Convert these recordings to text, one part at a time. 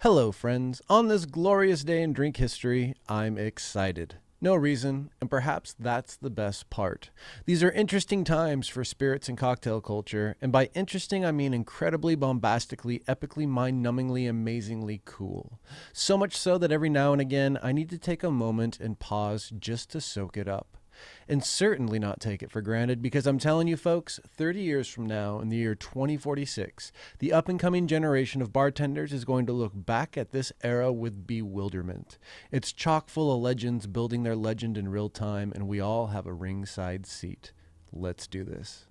Hello, friends. On this glorious day in drink history, I'm excited. No reason, and perhaps that's the best part. These are interesting times for spirits and cocktail culture, and by interesting I mean incredibly bombastically, epically, mind-numbingly, amazingly cool. So much so that every now and again I need to take a moment and pause just to soak it up. And certainly not take it for granted, because I'm telling you folks, 30 years from now, in the year 2046, the up-and-coming generation of bartenders is going to look back at this era with bewilderment. It's chock full of legends building their legend in real time, and we all have a ringside seat. Let's do this.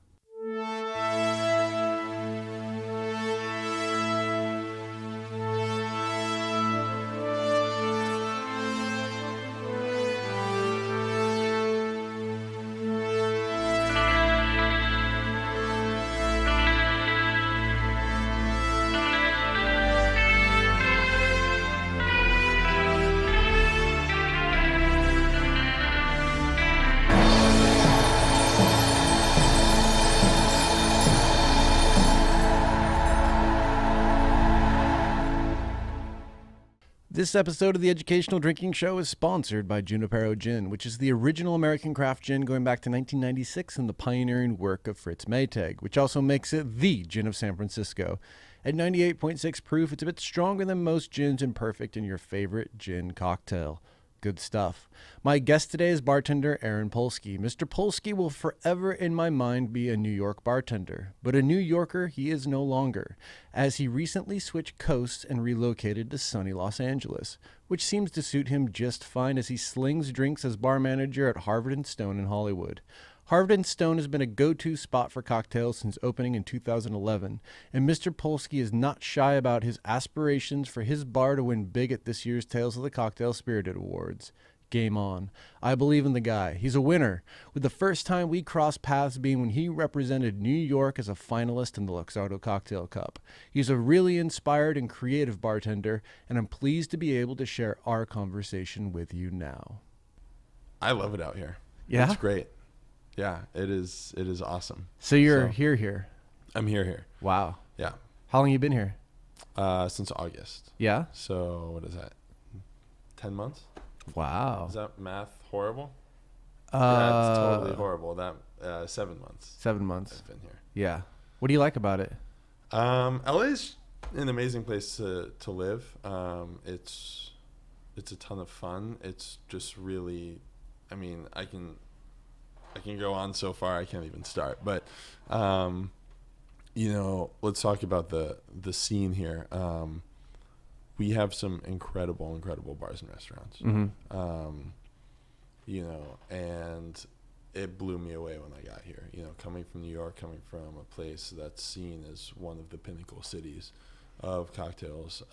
This episode of the Educational Drinking Show is sponsored by Junipero Gin, which is the original American craft gin going back to 1996 and the pioneering work of Fritz Maytag, which also makes it the gin of San Francisco. At 98.6 proof, it's a bit stronger than most gins and perfect in your favorite gin cocktail. Good stuff. My guest today is bartender Aaron Polsky. Mr. Polsky will forever in my mind be a New York bartender, but a New Yorker he is no longer, as he recently switched coasts and relocated to sunny Los Angeles, which seems to suit him just fine as he slings drinks as bar manager at Harvard & Stone in Hollywood. Harvard & Stone has been a go-to spot for cocktails since opening in 2011, and Mr. Polsky is not shy about his aspirations for his bar to win big at this year's Tales of the Cocktail Spirited Awards. Game on. I believe in the guy. He's a winner, with the first time we crossed paths being when he represented New York as a finalist in the Luxardo Cocktail Cup. He's a really inspired and creative bartender, and I'm pleased to be able to share our conversation with you now. I love it out here. Yeah? It's great. Yeah, it is awesome. So you're here. I'm here. Wow. Yeah. How long you been here? Since August. Yeah? So what is that? 10 months? Wow. Is that math horrible? Yeah, it's totally horrible. That 7 months. 7 months. I've been here. Yeah. What do you like about it? LA is an amazing place to live. It's a ton of fun. It's just really, I mean, I can go on so far I can't even start. But let's talk about the scene here. We have some incredible bars and restaurants. Mm-hmm. And it blew me away when I got here. Coming from New York, coming from a place that's seen as one of the pinnacle cities of cocktails.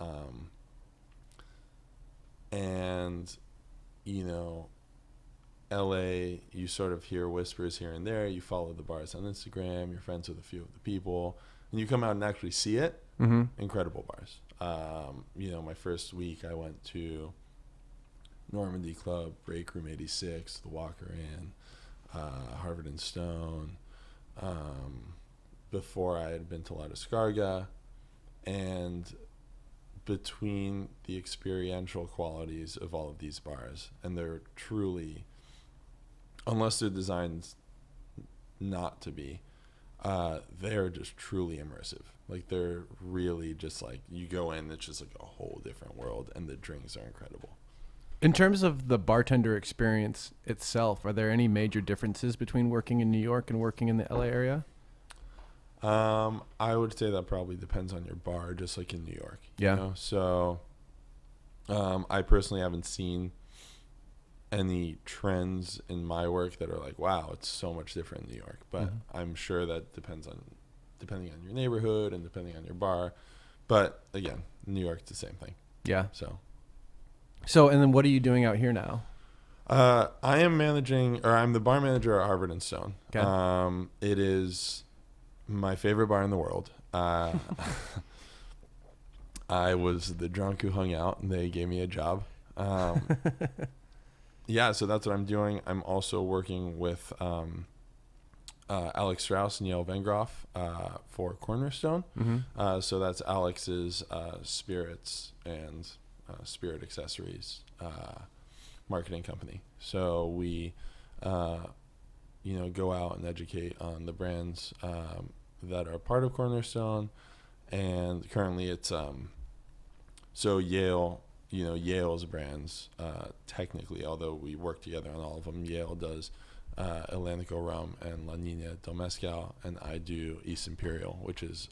LA, you sort of hear whispers here and there. You follow the bars on Instagram. You're friends with a few of the people, and you come out and actually see it. Mm-hmm. Incredible bars. My first week I went to Normandy Club, Break Room 86, the Walker Inn, Harvard & Stone. Before I had been to La Descarga, and between the experiential qualities of all of these bars, and they're truly, unless they're designed not to be, they're just truly immersive. Like, they're really just like, you go in, it's just like a whole different world, and the drinks are incredible. In terms of the bartender experience itself, are there any major differences between working in New York and working in the LA area? I would say that probably depends on your bar, just like in New York. Yeah. So, I personally haven't seen any trends in my work that are like, wow, it's so much different in New York. But Mm-hmm. I'm sure that depending on your neighborhood and depending on your bar. But again, New York's the same thing. Yeah. So, and then what are you doing out here now? I'm the bar manager at Harvard & Stone. Okay. It is my favorite bar in the world. I was the drunk who hung out, and they gave me a job. Yeah, so that's what I'm doing. I'm also working with Alex Strauss and Yale Vengroff for Cornerstone. So that's Alex's spirits and spirit accessories marketing company. So we, go out and educate on the brands that are part of Cornerstone. And currently it's so Yale, Yale's brands technically, although we work together on all of them. Yale does Atlantico Rum and La Niña del Mezcal, and I do East Imperial, which is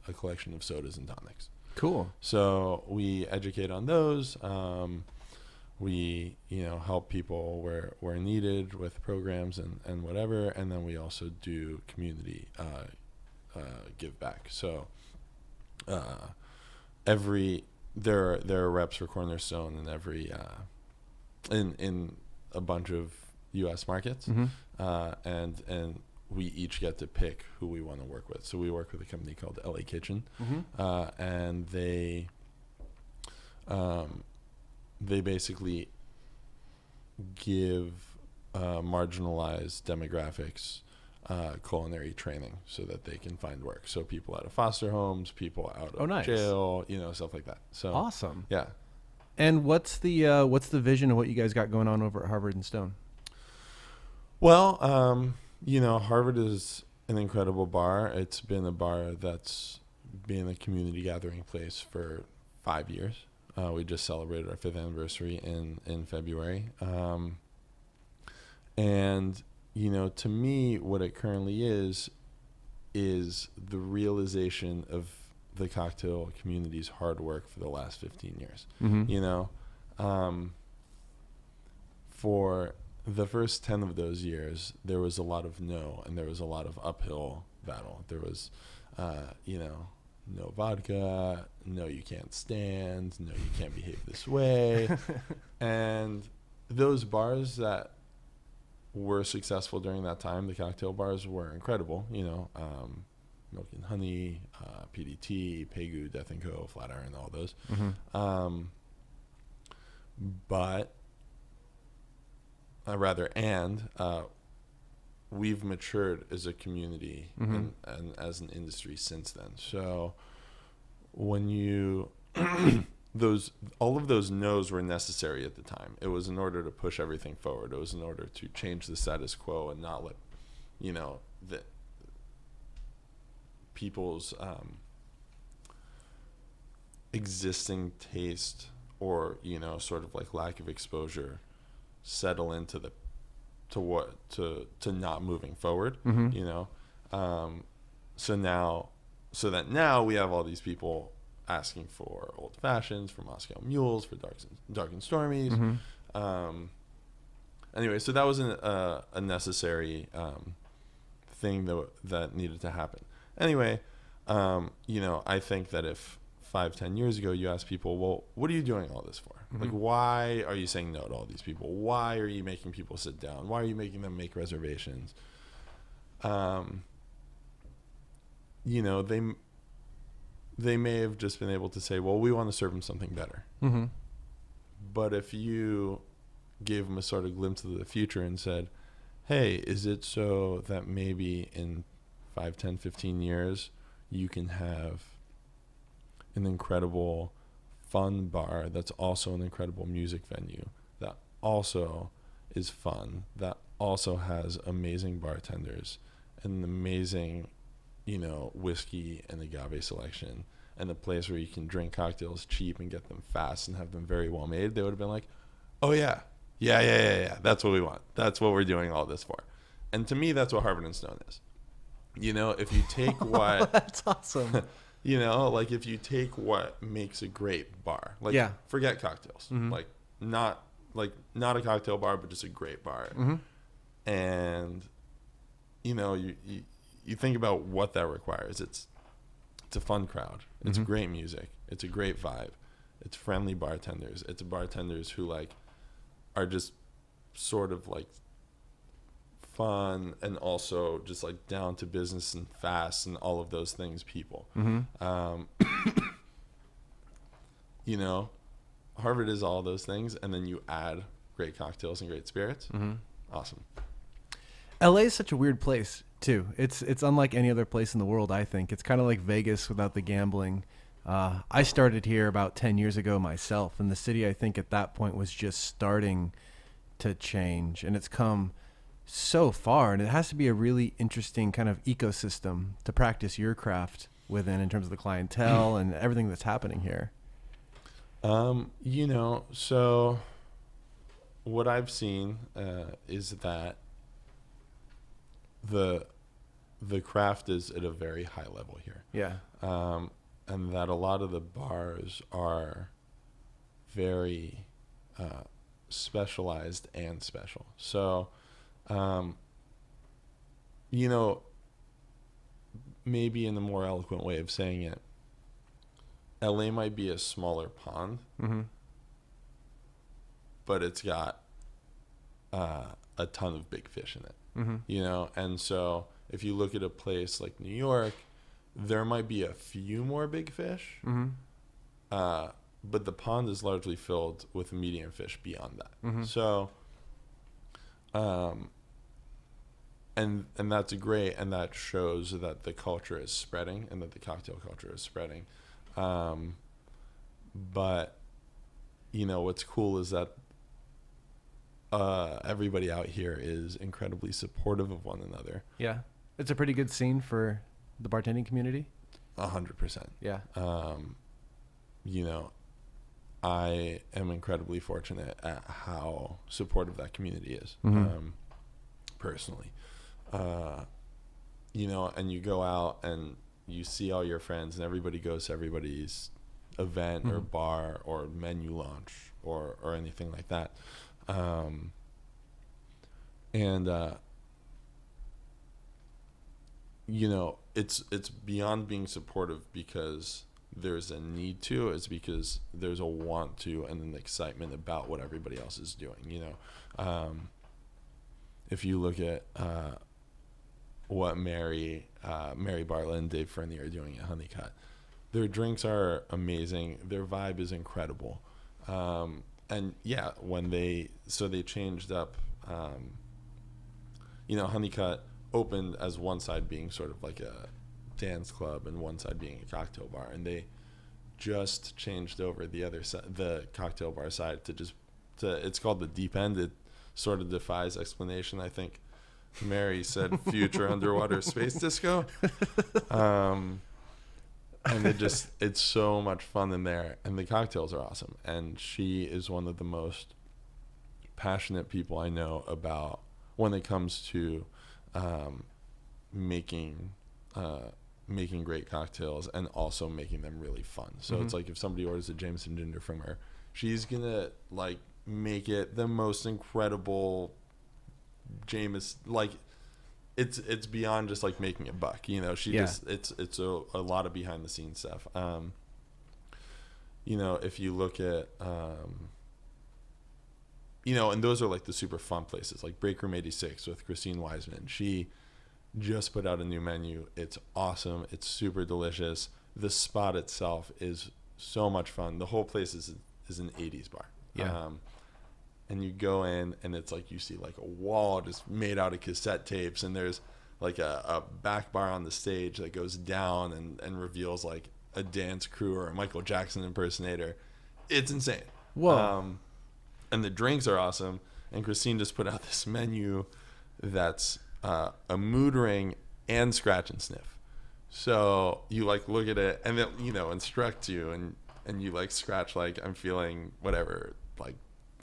a collection of sodas and tonics. Cool. So we educate on those. We help people where needed with programs and whatever, and then we also do community give back. So there are reps for Cornerstone in every in a bunch of U.S. markets, and we each get to pick who we want to work with. So we work with a company called LA Kitchen, and they basically give marginalized demographics culinary training so that they can find work. So people out of foster homes, people out of jail, stuff like that. So awesome. Yeah. And what's the vision of what you guys got going on over at Harvard and Stone? Well, Harvard is an incredible bar. It's been a bar that's been a community gathering place for 5 years. We just celebrated our 5th anniversary in February. And, to me, what it currently is the realization of the cocktail community's hard work for the last 15 years. For the first 10 of those years, there was a lot of no, and there was a lot of uphill battle. There was, no vodka, no, you can't stand, no, you can't behave this way. And those bars that were successful during that time, the cocktail bars were incredible, Milk and Honey, PDT, Pegu, Death & Co., Flatiron, all those. But we've matured as a community and as an industry since then. So when all of those no's were necessary at the time. It was in order to push everything forward. It was in order to change the status quo and not let, the people's existing taste or, sort of like lack of exposure settle into to not moving forward, so that now we have all these people asking for old fashions, for Moscow mules, for dark and stormies. Anyway, so that was a necessary thing that needed to happen. Anyway, I think that if 5-10 years ago you asked people, well, what are you doing all this for? Like, why are you saying no to all these people? Why are you making people sit down? Why are you making them make reservations? They may have just been able to say, well, we want to serve them something better. But if you gave them a sort of glimpse of the future and said, hey, is it so that maybe in 5, 10, 15 years you can have an incredible fun bar that's also an incredible music venue, that also is fun, that also has amazing bartenders and an amazing, whiskey and agave selection, and a place where you can drink cocktails cheap and get them fast and have them very well made, they would have been like, oh yeah, that's what we want. That's what we're doing all this for. And to me, that's what Harvard and Stone is. If you take what... That's awesome. Like if you take what makes a great bar, forget cocktails, not a cocktail bar, but just a great bar. And, you think about what that requires. It's a fun crowd. It's great music. It's a great vibe. It's friendly bartenders. It's bartenders who are just sort of fun and also just down to business and fast and all of those things people. Harvard is all those things, and then you add great cocktails and great spirits. Awesome. LA is such a weird place. too. It's unlike any other place in the world, I think. It's kind of like Vegas without the gambling. I started here about 10 years ago myself, and the city, I think, at that point was just starting to change, and it's come so far, and it has to be a really interesting kind of ecosystem to practice your craft within in terms of the clientele and everything that's happening here. So what I've seen is that the craft is at a very high level here. Yeah. And that a lot of the bars are very specialized and special. So, maybe in a more eloquent way of saying it, LA might be a smaller pond, Mm-hmm. but it's got a ton of big fish in it. Mm-hmm. And so if you look at a place like New York, there might be a few more big fish, Mm-hmm. but the pond is largely filled with medium fish beyond that. Mm-hmm. So, and that's great, and that shows that the culture is spreading and that the cocktail culture is spreading. But what's cool is that everybody out here is incredibly supportive of one another. Yeah. It's a pretty good scene for the bartending community. 100%. Yeah. I am incredibly fortunate at how supportive that community is, Mm-hmm. personally. And you go out and you see all your friends, and everybody goes to everybody's event or bar or menu launch or anything like that. It's beyond being supportive because there's a need to. It's because there's a want to and an excitement about what everybody else is doing. If you look at what Mary Bartlett and Dave Fernie are doing at Honeycut, their drinks are amazing. Their vibe is incredible. And yeah, they changed up. Honeycut opened as one side being sort of like a dance club and one side being a cocktail bar, and they just changed over the other side, the cocktail bar side, it's called the Deep End. It sort of defies explanation. I think Mary said future underwater space disco. And it's so much fun in there, and the cocktails are awesome. And she is one of the most passionate people I know about when it comes to making great cocktails and also making them really fun. So Mm-hmm. it's like if somebody orders a Jameson ginger from her, she's gonna like make it the most incredible Jameson. Like it's beyond just like making a buck. It's a lot of behind the scenes stuff. If you look at and those are like the super fun places, like Break Room 86 with Christine Wiseman. She just put out a new menu. It's awesome. It's super delicious. The spot itself is so much fun. The whole place is an 80s bar. Yeah. And you go in, and it's like you see like a wall just made out of cassette tapes, and there's like a back bar on the stage that goes down and reveals like a dance crew or a Michael Jackson impersonator. It's insane. Whoa. And the drinks are awesome. And Christine just put out this menu that's a mood ring and scratch and sniff. So you like look at it, and it instructs you, and you like scratch like I'm feeling whatever, like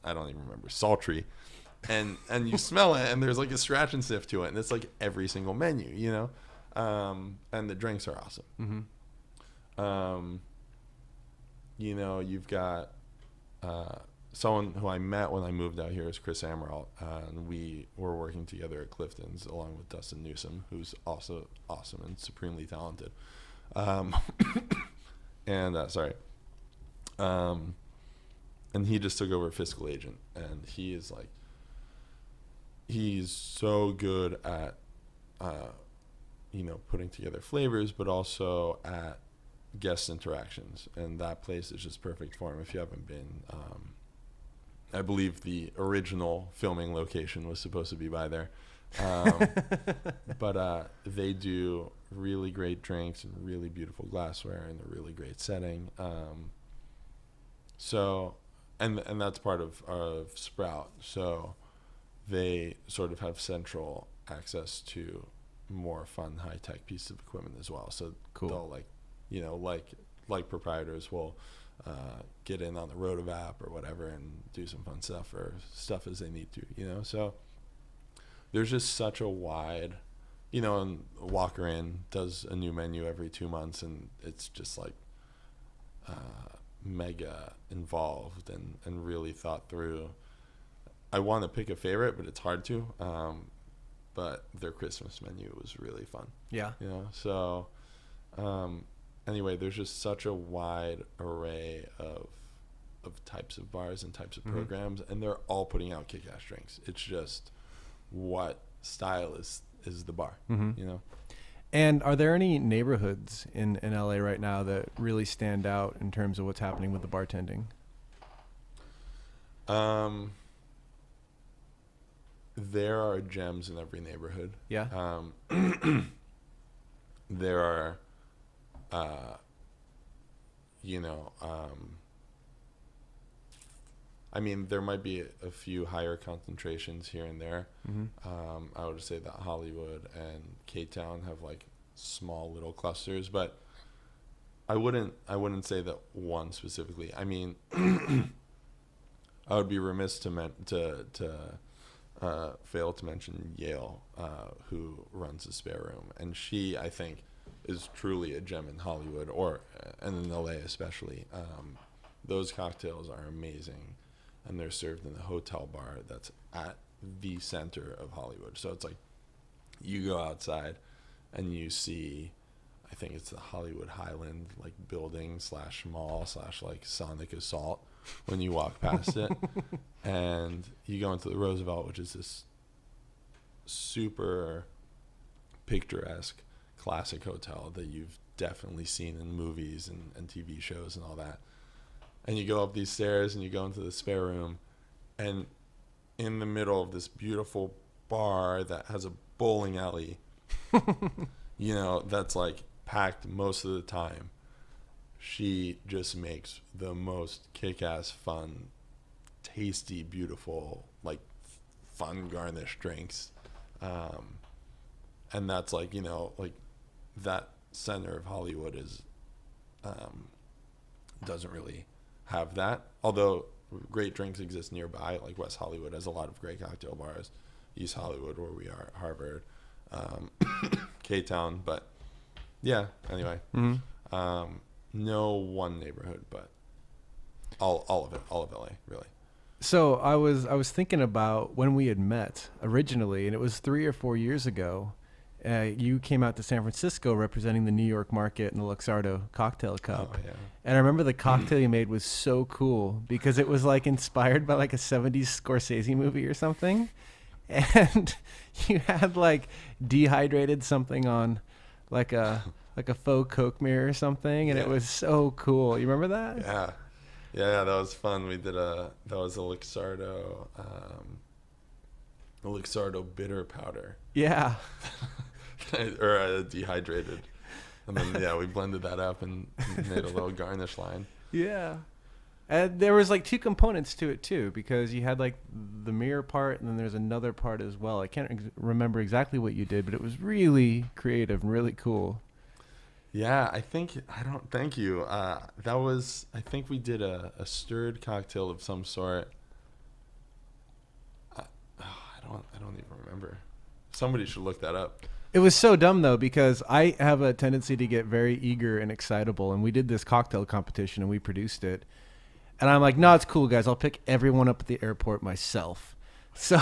I don't even remember, sultry, and you smell it, and there's like a scratch and sniff to it, and it's like every single menu, and the drinks are awesome. Mm-hmm. You've got someone who I met when I moved out here is Chris Amaral, and we were working together at Clifton's along with Dustin Newsom, who's also awesome and supremely talented. And he just took over fiscal agent, and he's so good at putting together flavors, but also at guest interactions, and that place is just perfect for him. If you haven't been, I believe the original filming location was supposed to be by there. But they do really great drinks and really beautiful glassware in a really great setting. So, and that's part of Sprout. So they sort of have central access to more fun, high-tech pieces of equipment as well. So Cool. they'll like proprietors will get in on the Rotovap or whatever and do some fun stuff or stuff as they need to, So there's just such a wide, and Walker Inn does a new menu every 2 months, and it's just like mega involved and really thought through. I want to pick a favorite, but it's hard to. But their Christmas menu was really fun. Yeah. So anyway, there's just such a wide array of types of bars and types of programs, and they're all putting out kick-ass drinks. It's just what style is the bar, And are there any neighborhoods in LA right now that really stand out in terms of what's happening with the bartending? There are gems in every neighborhood. Yeah. There are, I mean, there might be a few higher concentrations here and there. I would say that Hollywood and K-Town have like small little clusters, but I wouldn't say that one specifically. I mean, I would be remiss to fail to mention Yale, who runs the Spare Room, and she, I think, is truly a gem in Hollywood and in LA especially. Those cocktails are amazing, and they're served in the hotel bar that's at the center of Hollywood. So it's like you go outside and you see, I think it's the Hollywood Highland like building / mall / like Sonic Assault when you walk past it. And you go into the Roosevelt, which is this super picturesque classic hotel that you've definitely seen in movies and TV shows and all that. And you go up these stairs and you go into the Spare Room, and in the middle of this beautiful bar that has a bowling alley, that's like packed most of the time, she just makes the most kick-ass fun, tasty, beautiful, like fun garnish drinks. And that's like, like that center of Hollywood is, doesn't really have that. Although great drinks exist nearby, like West Hollywood has a lot of great cocktail bars. East Hollywood, where we are, Harvard, K-Town, but yeah, anyway. No one neighborhood, but all of LA, really. So I was thinking about when we had met originally, and it was 3 or 4 years ago. You came out to San Francisco representing the New York market in the Luxardo Cocktail Cup. Oh, yeah. And I remember the cocktail you made was so cool because it was like inspired by like a 70s Scorsese movie or something. And you had like dehydrated something on like a faux Coke mirror or something, and it was so cool. You remember that? Yeah, that was fun. We did that was a Luxardo bitter powder. Yeah. Or dehydrated. And then we blended that up and made a little garnish line. Yeah. And there was like 2 components to it too, because you had like the mirror part and then there's another part as well. I can't remember exactly what you did, but it was really creative and really cool. Yeah, thank you. I think we did a stirred cocktail of some sort. I don't even remember. Somebody should look that up. It was so dumb though, because I have a tendency to get very eager and excitable, and we did this cocktail competition and we produced it. And I'm like, no, it's cool, guys. I'll pick everyone up at the airport myself. So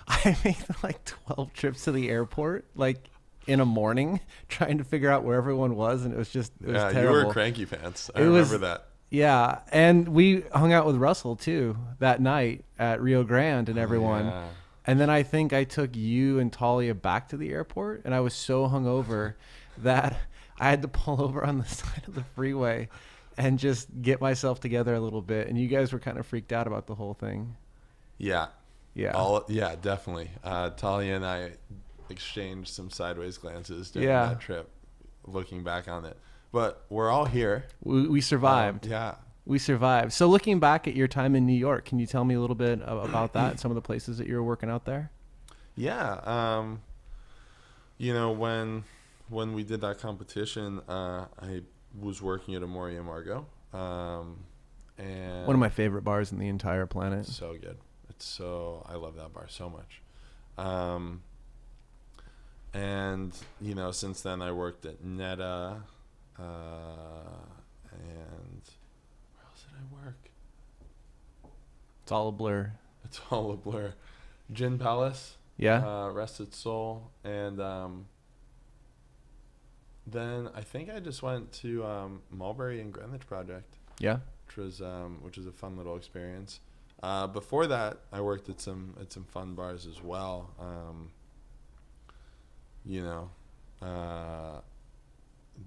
I made like 12 trips to the airport, like in a morning, trying to figure out where everyone was. And it was terrible. You were cranky pants. I remember that. Yeah. And we hung out with Russell too that night at Rio Grande and everyone. Yeah. And then I think I took you and Talia back to the airport, and I was so hungover that I had to pull over on the side of the freeway and just get myself together a little bit. And you guys were kind of freaked out about the whole thing. Yeah. Yeah. Yeah, definitely. Talia and I exchanged some sideways glances during Yeah. that trip, looking back on it. But we're all here. We survived. Yeah. We survived. So looking back at your time in New York, can you tell me a little bit about that? Some of the places that you were working out there? Yeah. When we did that competition, I was working at Amoria Margot. And One of my favorite bars in the entire planet. so good. I love that bar so much. And since then I worked at Netta, and where else did I work? It's all a blur. It's all a blur. Gin Palace, Yeah. Rest Its Soul, and then I think I just went to Mulberry and Greenwich Project, Yeah. which was a fun little experience. Before that, I worked at some fun bars as well.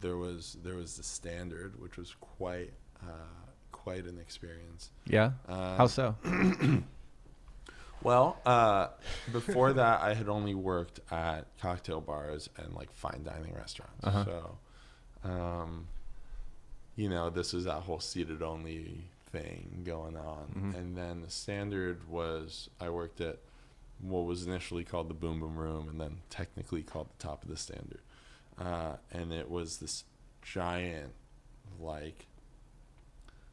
There was the Standard, which was quite an experience. Yeah. How so? Well, before that, I had only worked at cocktail bars and like fine dining restaurants. Uh-huh. So, this is that whole seated only thing going on. Mm-hmm. And then the Standard was, I worked at what was initially called the Boom Boom Room and then technically called the Top of the Standard. And it was this giant, like,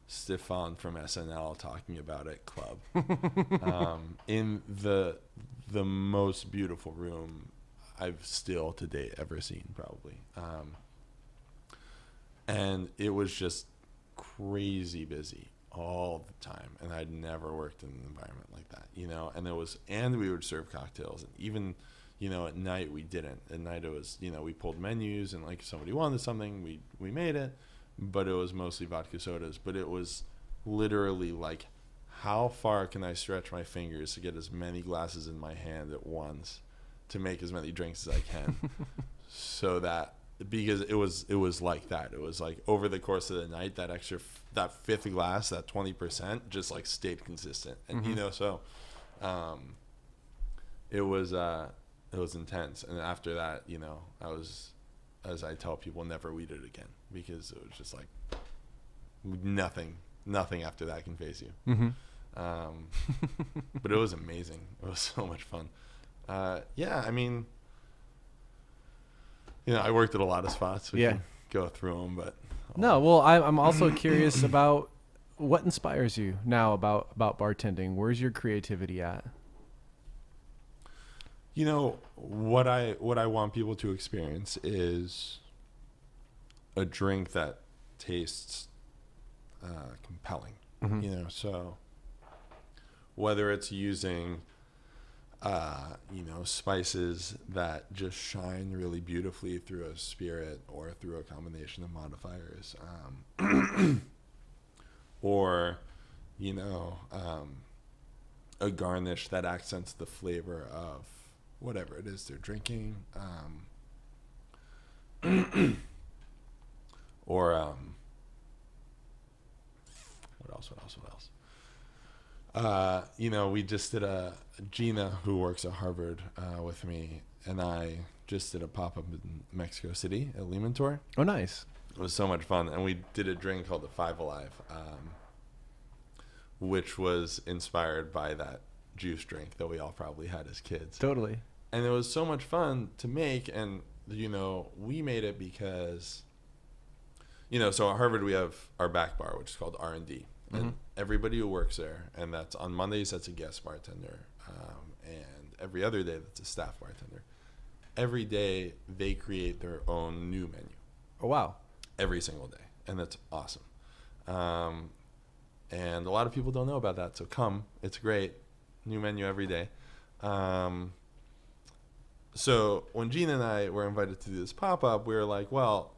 Stefan from SNL talking about it club, in the most beautiful room I've still to date ever seen, probably. And it was just crazy busy all the time, and I'd never worked in an environment like that, and we would serve cocktails, and even at night we didn't. At night it was, we pulled menus, and like if somebody wanted something, we made it, but it was mostly vodka sodas. But it was literally like, how far can I stretch my fingers to get as many glasses in my hand at once to make as many drinks as I can? So that, because it was like that. It was like over the course of the night, that extra, that fifth glass, that 20% just like stayed consistent. And, Mm-hmm. it was intense. And after that, I was, as I tell people, never weeded again, because it was just like nothing after that can phase you. Mm-hmm. But it was amazing. It was so much fun. Yeah, I mean, I worked at a lot of spots. We can go through them, but no. Well, I'm also curious about what inspires you now about bartending. Where's your creativity at? What I want people to experience is a drink that tastes compelling. Mm-hmm. So whether it's using spices that just shine really beautifully through a spirit or through a combination of modifiers, or a garnish that accents the flavor of whatever it is they're drinking, or what else? We just did Gina, who works at Harvard with me, and I just did a pop-up in Mexico City at Lehman Tour. Oh, nice. It was so much fun. And we did a drink called the Five Alive, which was inspired by that juice drink that we all probably had as kids. Totally. And it was so much fun to make. And, we made it because, so at Harvard we have our back bar, which is called R&D. Mm-hmm. And everybody who works there, and that's on Mondays, that's a guest bartender. And every other day, that's a staff bartender. Every day, they create their own new menu. Oh, wow. Every single day. And that's awesome. And a lot of people don't know about that. So come. It's great. New menu every day. So when Gina and I were invited to do this pop-up, we were like, well,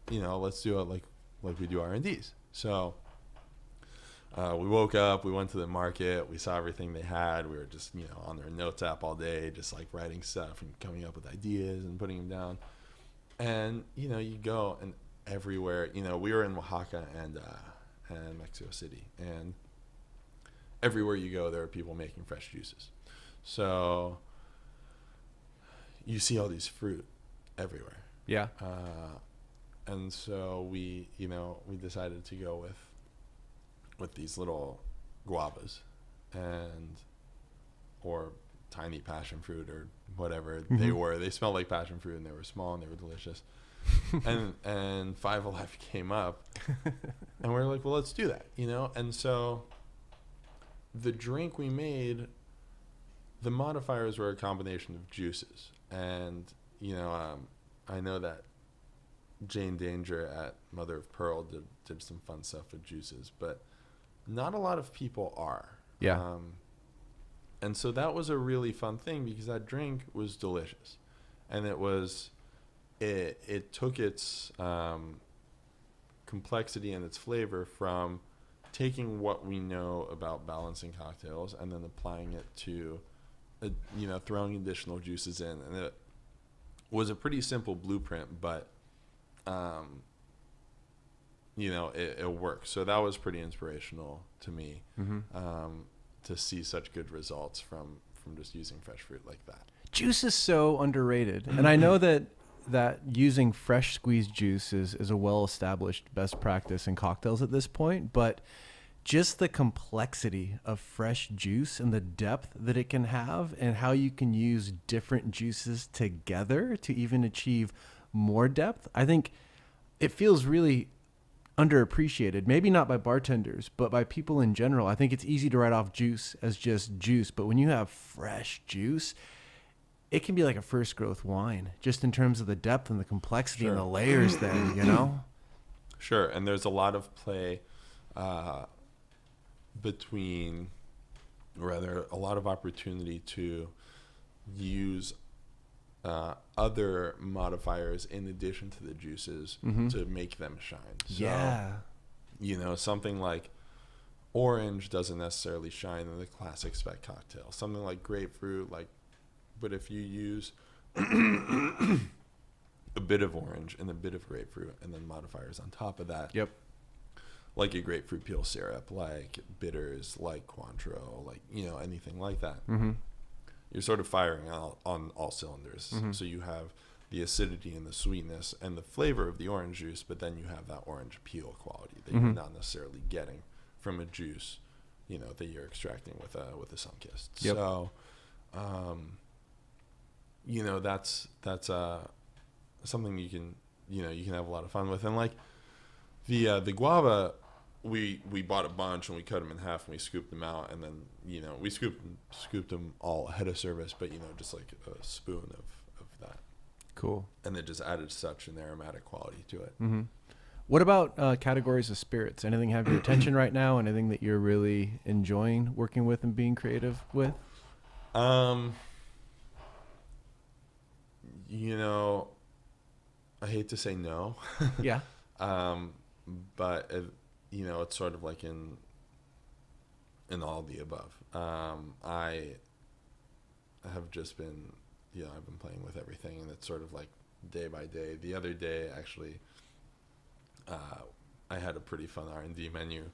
let's do it like we do R&Ds. So we woke up, we went to the market, we saw everything they had. We were just, on their notes app all day, just like writing stuff and coming up with ideas and putting them down. And, you go and everywhere, we were in Oaxaca and Mexico City. And everywhere you go, there are people making fresh juices. So you see all these fruit everywhere. Yeah. And so we decided to go with these little guavas or tiny passion fruit or whatever they were. They smelled like passion fruit, and they were small and they were delicious. and 5 Alive came up, and we were like, well, let's do that, And so the drink we made, the modifiers were a combination of juices. And, I know that Jane Danger at Mother of Pearl did some fun stuff with juices, but not a lot of people are. Yeah. And so that was a really fun thing, because that drink was delicious. And it took its complexity and its flavor from taking what we know about balancing cocktails and then applying it to, throwing additional juices in. And it was a pretty simple blueprint, but, it worked. So that was pretty inspirational to me, to see such good results from just using fresh fruit like that. Juice is so underrated. And I know that using fresh squeezed juice is a well-established best practice in cocktails at this point, but just the complexity of fresh juice and the depth that it can have, and how you can use different juices together to even achieve more depth. I think it feels really underappreciated, maybe not by bartenders, but by people in general. I think it's easy to write off juice as just juice, but when you have fresh juice, it can be like a first growth wine, just in terms of the depth and the complexity and the layers there, Sure. And there's a lot of play between, or rather a lot of opportunity to use other modifiers in addition to the juices to make them shine. So, something like orange doesn't necessarily shine in the classic spec cocktail. Something like grapefruit, but if you use a bit of orange and a bit of grapefruit and then modifiers on top of that, like a grapefruit peel syrup, like bitters, like Cointreau, anything like that, you're sort of firing out on all cylinders. So you have the acidity and the sweetness and the flavor of the orange juice, but then you have that orange peel quality that you're not necessarily getting from a juice, that you're extracting with a Sunkist. So, that's something you can have a lot of fun with. And the guava, we bought a bunch and we cut them in half and we scooped them out, and then we scooped them all ahead of service, but just like a spoon of that. Cool. And it just added such an aromatic quality to it. What about categories of spirits? Anything have your attention right now? Anything that you're really enjoying working with and being creative with? I hate to say no. Yeah. But it's sort of like in all the above. I have just been, I've been playing with everything, and it's sort of like day by day. The other day, actually, I had a pretty fun R&D menu.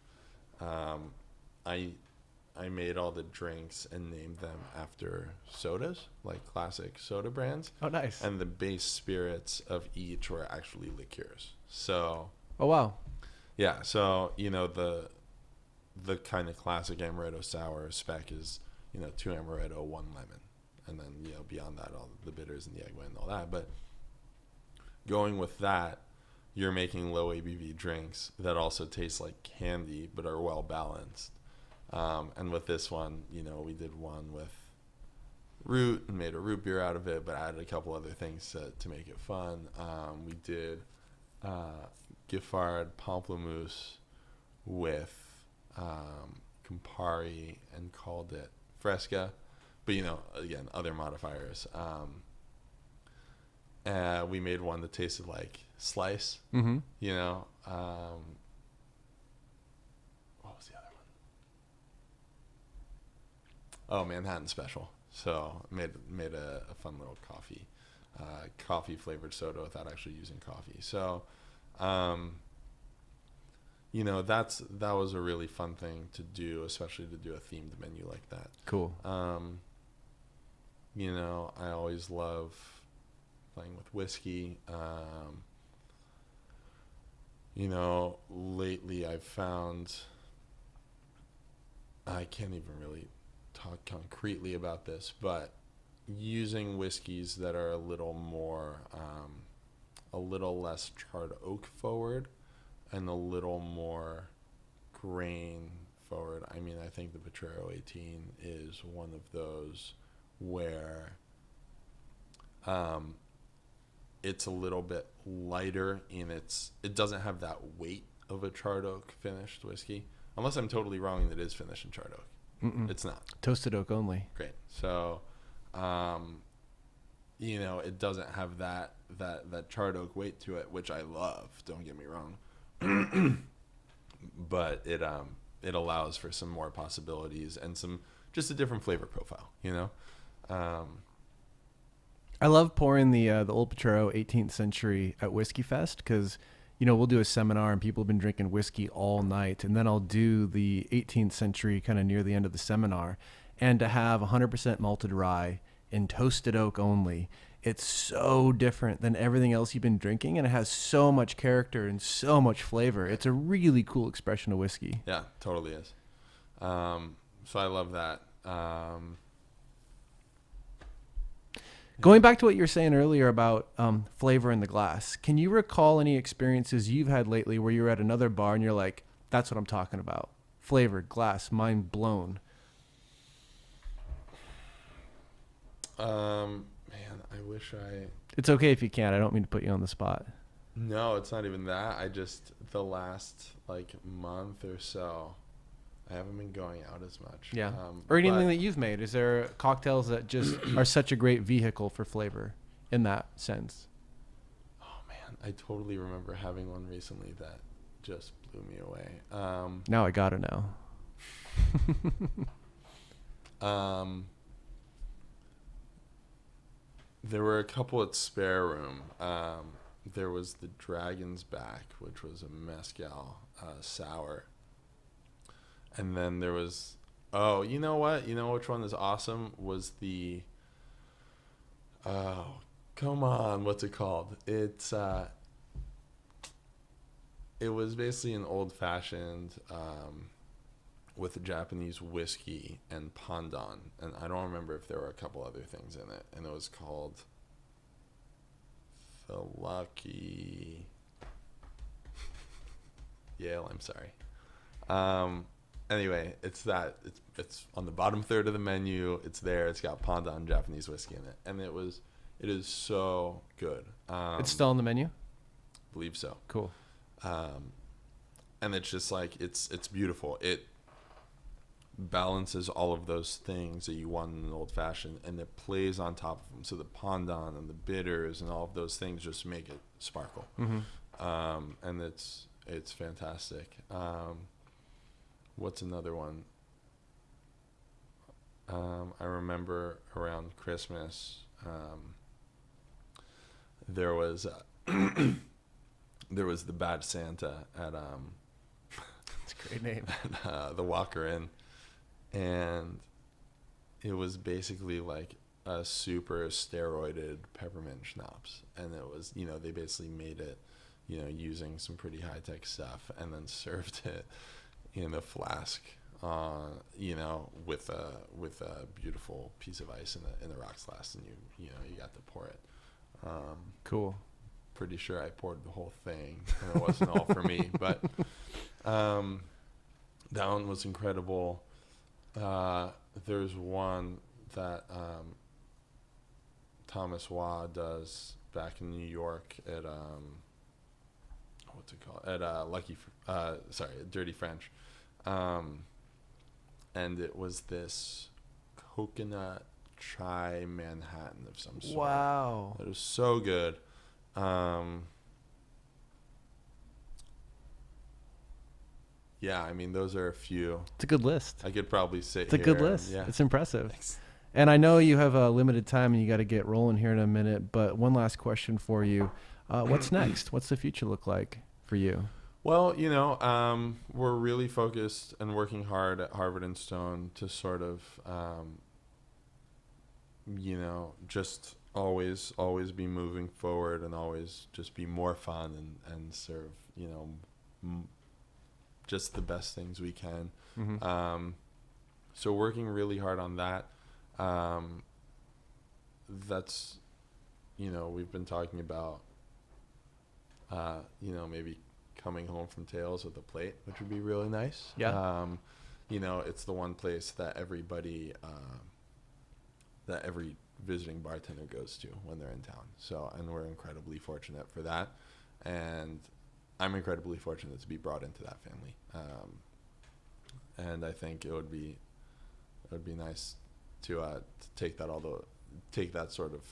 I made all the drinks and named them after sodas, like classic soda brands. Oh, nice. And the base spirits of each were actually liqueurs. So. Oh, wow. Yeah. So, the kind of classic amaretto sour spec is, 2 amaretto, 1 lemon. And then, beyond that, all the bitters and the egg white and all that. But going with that, you're making low ABV drinks that also taste like candy but are well balanced. And with this one, we did one with root and made a root beer out of it, but added a couple other things to make it fun. We did Giffard Pamplemousse with Campari and called it Fresca. But, again, other modifiers. We made one that tasted like Slice, What was the other one? Oh, Manhattan Special. So made a fun little coffee flavored soda without actually using coffee. So, that was a really fun thing to do, especially to do a themed menu like that. Cool. I always love playing with whiskey. Lately I've found, I can't even really talk concretely about this, but using whiskeys that are a little less charred oak forward and a little more grain forward. I mean, I think the Potrero 18 is one of those where it's a little bit lighter it doesn't have that weight of a charred oak finished whiskey, unless I'm totally wrong that it is finished in charred oak. Mm-mm. It's not. Toasted oak only. Great. So it doesn't have that charred oak weight to it, which I love, don't get me wrong. But it allows for some more possibilities and just a different flavor profile, I love pouring the Old Potrero 18th century at Whiskey Fest because, we'll do a seminar and people have been drinking whiskey all night. And then I'll do the 18th century kind of near the end of the seminar. And to have 100% malted rye and toasted oak only, it's so different than everything else you've been drinking. And it has so much character and so much flavor. It's a really cool expression of whiskey. Yeah, totally is. So I love that. Going back to what you were saying earlier about flavor in the glass, can you recall any experiences you've had lately where you're at another bar and you're like, that's what I'm talking about? Flavor, glass, mind blown. Man, I wish It's okay if you can't. I don't mean to put you on the spot. No, it's not even that. The last month or so, I haven't been going out as much. Yeah. Or anything that you've made. Is there cocktails that just are such a great vehicle for flavor in that sense? Oh, man. I totally remember having one recently that just blew me away. Now I gotta know. There were a couple at Spare Room. There was the Dragon's Back, which was a mezcal sour. And then there was, you know what? You know which one is awesome? Was the, come on, what's it called? It was basically an old-fashioned with a Japanese whiskey and pandan. And I don't remember if there were a couple other things in it. And it was called the Lucky Yale, I'm sorry. Anyway, it's on the bottom third of the menu. It's there. It's got pandan Japanese whiskey in it, and it is so good. It's still on the menu? Believe so. Cool. And it's just it's beautiful. It balances all of those things that you want in an old fashioned, and it plays on top of them. So the pandan and the bitters and all of those things just make it sparkle. Mm-hmm. And it's fantastic. What's another one? I remember around Christmas, there was the Bad Santa at It's a great name. At, the Walker Inn, and it was basically like a super steroided peppermint schnapps, and it was they basically made it using some pretty high tech stuff, and then served it in a flask, with a beautiful piece of ice in the rocks glass, and you got to pour it. Cool. Pretty sure I poured the whole thing, and it wasn't all for me, but that one was incredible. There's one that Thomas Waugh does back in New York at what's it called? At Dirty French. And it was this coconut chai Manhattan of some sort. Wow. It was so good. Yeah, I mean, those are a few. It's a good list. I could probably sit It's a good list. Yeah. It's impressive. Thanks. And I know you have a limited time and you got to get rolling here in a minute, but one last question for you. What's next? What's the future look like for you? Well, we're really focused and working hard at Harvard and Stone to sort of, just always be moving forward and always just be more fun and serve, just the best things we can. Mm-hmm. So working really hard on that. That's, we've been talking about, maybe coming home from Tails with a plate, which would be really nice. Yeah. It's the one place that everybody, that every visiting bartender goes to when they're in town. So, and we're incredibly fortunate for that. And I'm incredibly fortunate to be brought into that family. And I think it would be nice to take that sort of,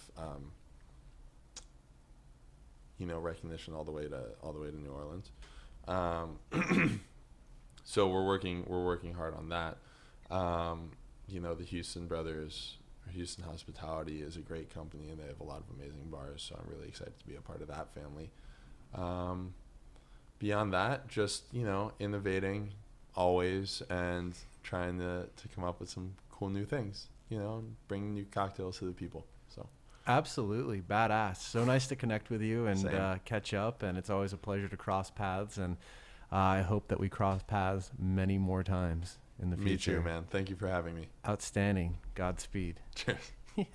recognition all the way to New Orleans. So we're working hard on that. The Houston brothers, Houston Hospitality, is a great company, and they have a lot of amazing bars. So I'm really excited to be a part of that family. Beyond that, just innovating always and trying to come up with some cool new things. Bring new cocktails to the people. So. Absolutely. Badass. So nice to connect with you and catch up. And it's always a pleasure to cross paths. And I hope that we cross paths many more times in the future. Me too, man. Thank you for having me. Outstanding. Godspeed. Cheers. Yeah.